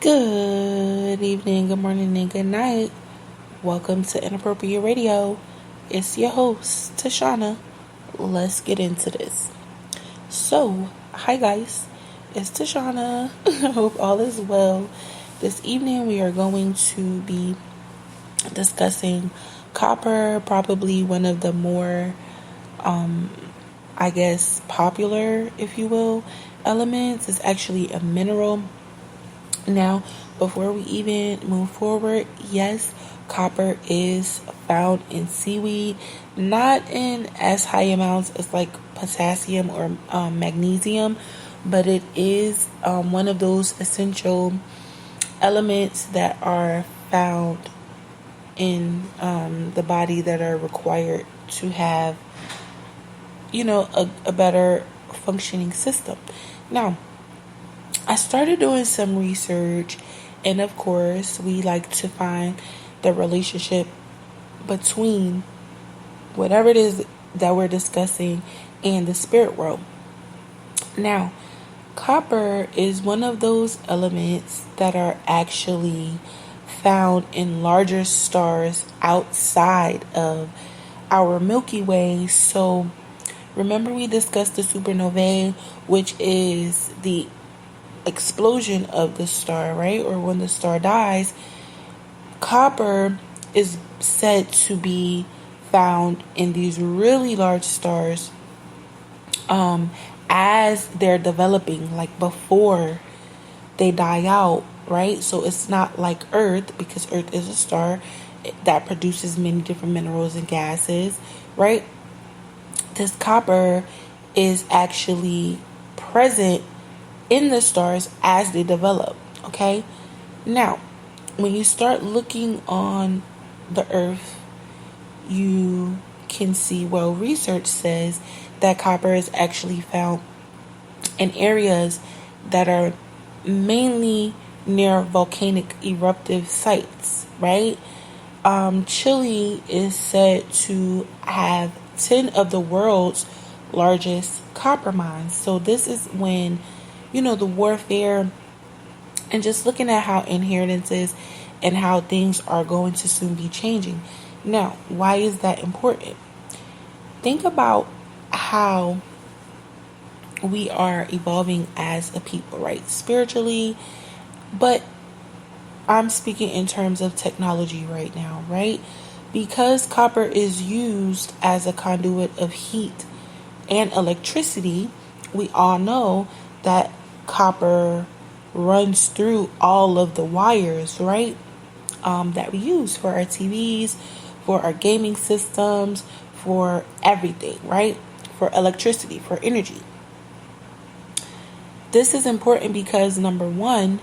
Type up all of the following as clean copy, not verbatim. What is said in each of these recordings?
Good evening, good morning, and good night. Welcome to Inappropriate Radio. It's your host, Tashana. Let's get into this. So, hi guys, it's Tashana. I hope all is well. This evening we are going to be discussing copper, probably one of the more, popular, if you will, elements. It's actually a mineral. Now, before we even move forward, yes, copper is found in seaweed, not in as high amounts as like potassium or magnesium, but it is one of those essential elements that are found in the body that are required to have, a better functioning system. Now, I started doing some research, and of course, we like to find the relationship between whatever it is that we're discussing and the spirit world. Now, copper is one of those elements that are actually found in larger stars outside of our Milky Way. So, remember we discussed the supernovae, which is the explosion of the star, right? Or when the star dies. Copper is said to be found in these really large stars as they're developing, like before they die out, right? So it's not like Earth, because Earth is a star that produces many different minerals and gases, right? This copper is actually present in the stars as they develop. Okay, now when you start looking on the Earth, you can see, well, research says that copper is actually found in areas that are mainly near volcanic eruptive sites, right? Chile is said to have 10 of the world's largest copper mines. So this is when the warfare and just looking at how inheritances and how things are going to soon be changing. Now, why is that important? Think about how we are evolving as a people, right? Spiritually, but I'm speaking in terms of technology right now, right? Because copper is used as a conduit of heat and electricity, we all know that copper runs through all of the wires, right? That we use for our TVs, for our gaming systems, for everything, right? For electricity, for energy. This is important because, number one,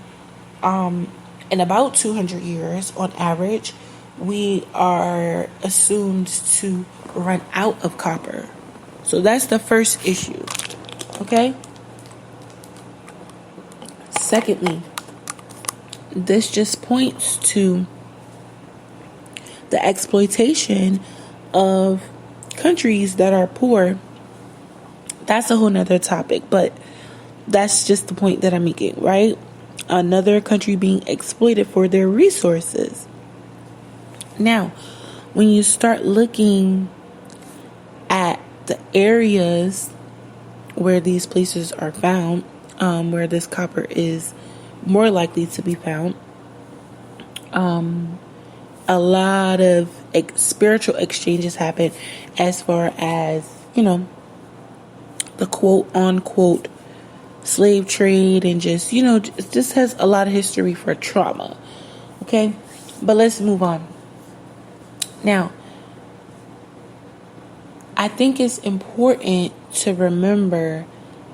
in about 200 years on average, we are assumed to run out of copper. So that's the first issue, okay? Secondly, this just points to the exploitation of countries that are poor. That's a whole nother topic, but that's just the point that I'm making, right? Another country being exploited for their resources. Now, when you start looking at the areas where these places are found, where this copper is more likely to be found, a lot of spiritual exchanges happen as far as, the quote unquote slave trade, and just, this has a lot of history for trauma. Okay, but let's move on. Now, I think it's important to remember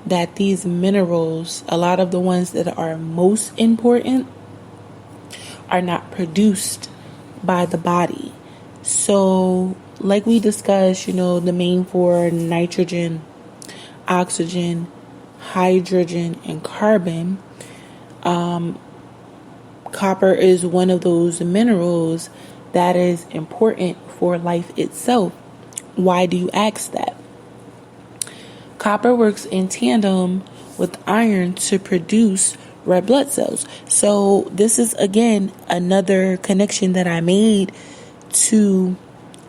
that these minerals, a lot of the ones that are most important, are not produced by the body. So, like we discussed, the main four: nitrogen, oxygen, hydrogen, and carbon. Copper is one of those minerals that is important for life itself. Why do you ask that? Copper works in tandem with iron to produce red blood cells. So this is again another connection that I made to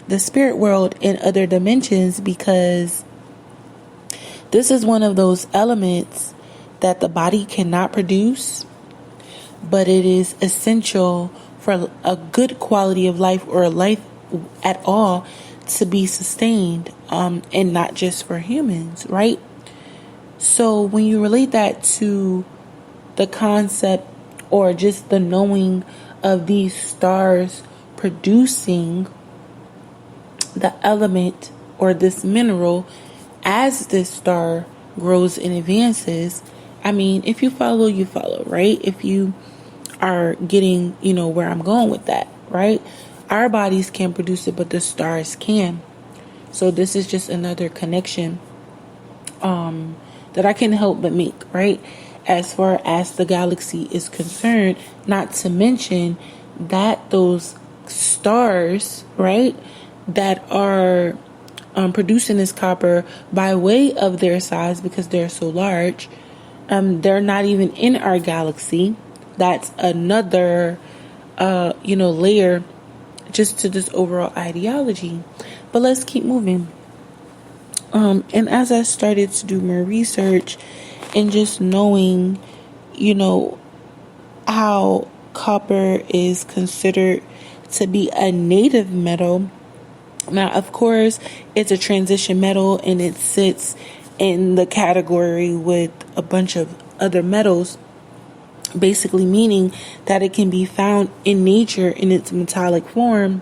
the spirit world and other dimensions, because this is one of those elements that the body cannot produce, but it is essential for a good quality of life, or a life at all, to be sustained, and not just for humans, right? So when you relate that to the concept, or just the knowing of these stars producing the element or this mineral as this star grows and advances, I mean, if you follow, you follow, right? If you are getting, where I'm going with that, right? Our bodies can't produce it, but the stars can. So this is just another connection that I can't help but make, right? As far as the galaxy is concerned, not to mention that those stars, right, that are producing this copper by way of their size, because they're so large, they're not even in our galaxy. That's another, layer just to this overall ideology. But let's keep moving. And as I started to do more research and just knowing, how copper is considered to be a native metal. Now, of course, it's a transition metal, and it sits in the category with a bunch of other metals, basically meaning that it can be found in nature in its metallic form.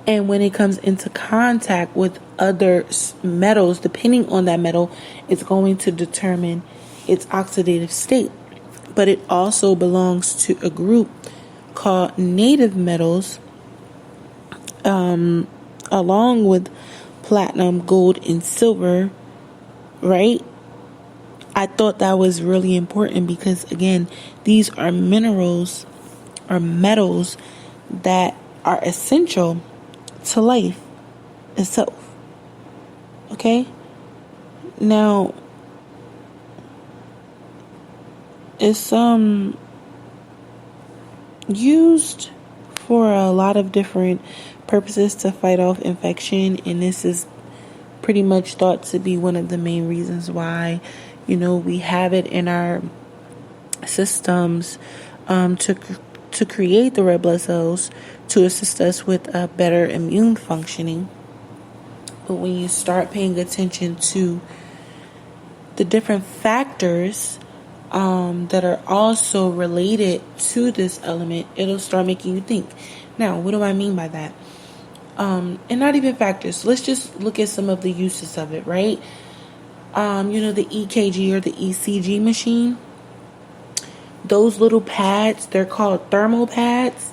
And when it comes into contact with other metals, depending on that metal, it's going to determine its oxidative state. But it also belongs to a group called native metals, along with platinum, gold, and silver, right? I thought that was really important because, again, these are minerals or metals that are essential to life itself. Okay? Now, it's used for a lot of different purposes to fight off infection, and this is pretty much thought to be one of the main reasons why, we have it in our systems, to create the red blood cells to assist us with a better immune functioning. But when you start paying attention to the different factors that are also related to this element, it'll start making you think. Now, what do I mean by that? And not even factors. Let's just look at some of the uses of it, right? The EKG or the ECG machine. Those little pads, they're called thermal pads,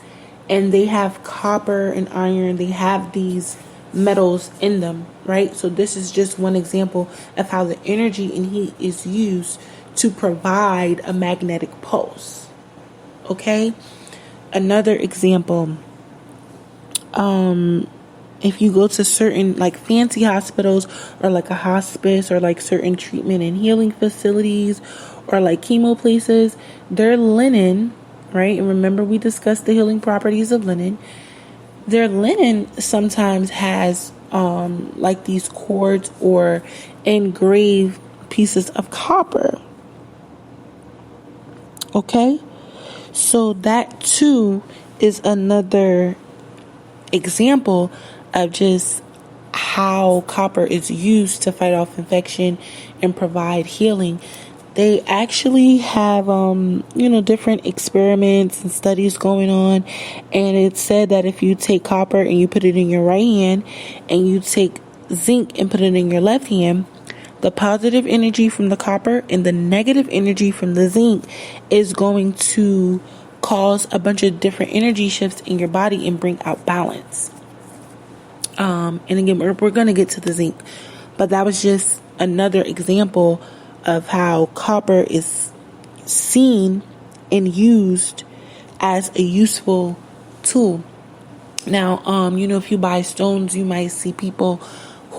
and they have copper and iron. They have these metals in them, right? So this is just one example of how the energy and heat is used to provide a magnetic pulse. Okay? Another example, if you go to certain fancy hospitals, or a hospice, or certain treatment and healing facilities, or chemo places, their linen, right? And remember, we discussed the healing properties of linen. Their linen sometimes has these cords or engraved pieces of copper. Okay? So that too is another example of just how copper is used to fight off infection and provide healing. They actually have, different experiments and studies going on. And it's said that if you take copper and you put it in your right hand, and you take zinc and put it in your left hand, the positive energy from the copper and the negative energy from the zinc is going to cause a bunch of different energy shifts in your body and bring out balance. And again, we're going to get to the zinc, but that was just another example of how copper is seen and used as a useful tool. Now, if you buy stones, you might see people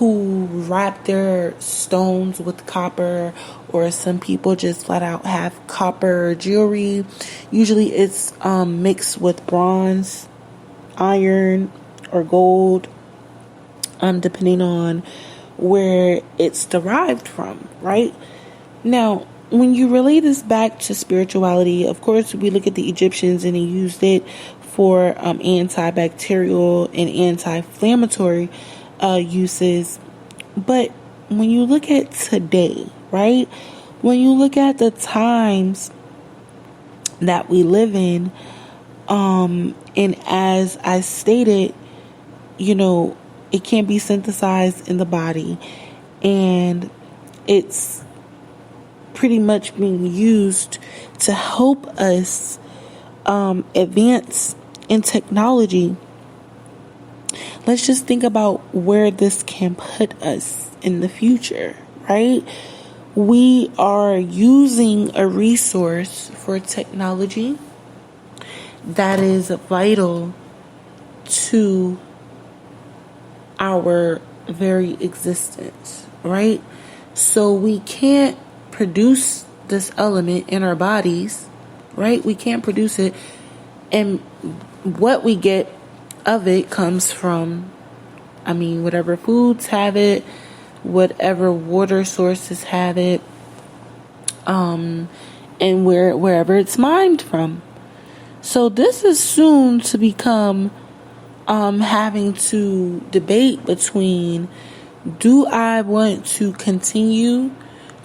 who wrap their stones with copper, or some people just flat out have copper jewelry. Usually it's mixed with bronze, iron, or gold, depending on where it's derived from, right? Now, when you relay this back to spirituality, of course, we look at the Egyptians and they used it for antibacterial and anti-inflammatory uses. But when you look at today, right? When you look at the times that we live in, and as I stated, it can't be synthesized in the body, and it's pretty much being used to help us advance in technology. Let's just think about where this can put us in the future, right? We are using a resource for technology that is vital to our very existence, right? So we can't produce this element in our bodies, right? We can't produce it. And what we get of it comes from, whatever foods have it, whatever water sources have it, and wherever it's mined from. So this is soon to become having to debate between, do I want to continue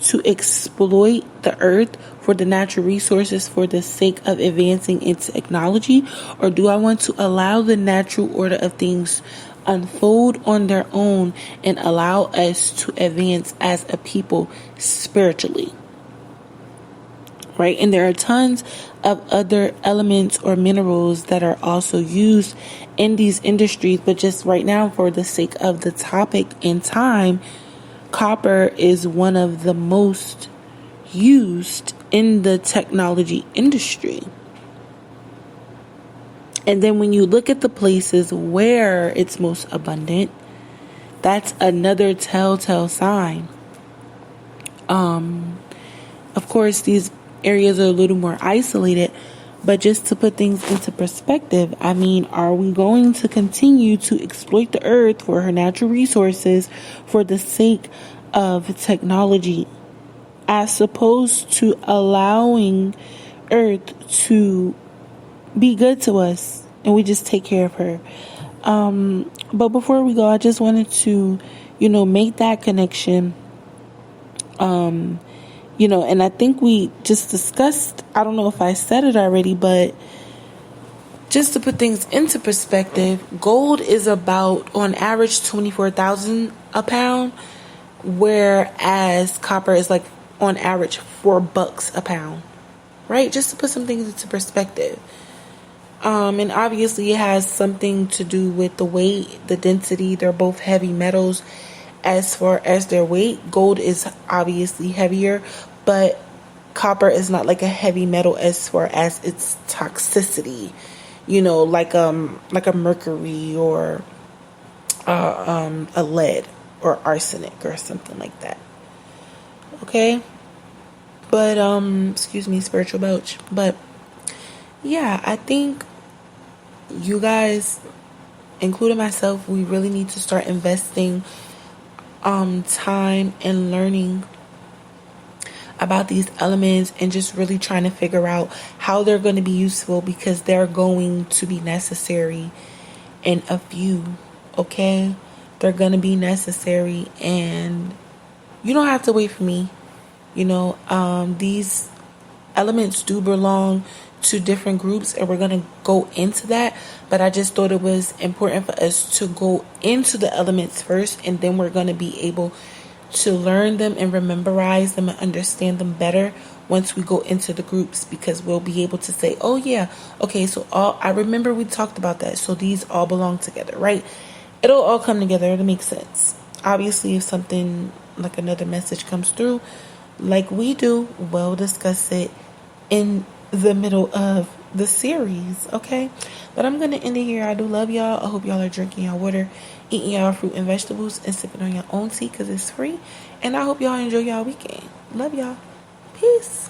to exploit the earth for the natural resources for the sake of advancing in technology, or do I want to allow the natural order of things unfold on their own and allow us to advance as a people spiritually? Right? And there are tons of other elements or minerals that are also used in these industries, but just right now, for the sake of the topic and time, copper is one of the most used in the technology industry. And then when you look at the places where it's most abundant, that's another telltale sign. Of course, these areas are a little more isolated, but just to put things into perspective, are we going to continue to exploit the earth for her natural resources for the sake of technology, as opposed to allowing earth to be good to us and we just take care of her? But before we go, I just wanted to, make that connection. And I think we just discussed, I don't know if I said it already, but just to put things into perspective, gold is about, on average, $24,000 a pound, whereas copper is like on average $4 a pound, right? Just to put some things into perspective. And obviously it has something to do with the weight, the density. They're both heavy metals. As far as their weight, gold is obviously heavier, but copper is not like a heavy metal as far as its toxicity, like a mercury or a lead or arsenic or something like that. Okay? But excuse me, spiritual belch. But yeah, I think you guys, including myself, we really need to start investing time and learning about these elements and just really trying to figure out how they're going to be useful, because they're going to be necessary in a few, okay? They're going to be necessary, and you don't have to wait for me. These elements do belong to different groups, and we're going to go into that, but I just thought it was important for us to go into the elements first, and then we're going to be able to learn them and memorize them and understand them better once we go into the groups, because we'll be able to say, oh yeah, okay, so I remember we talked about that, so these all belong together, right? It'll all come together. It'll make sense. Obviously, if something like another message comes through like we do, we'll discuss it in the middle of the series, okay? But I'm gonna end it here. I do love y'all. I hope y'all are drinking y'all water, eating y'all fruit and vegetables, and sipping on your own tea because it's free. And I hope y'all enjoy y'all weekend. Love y'all. Peace.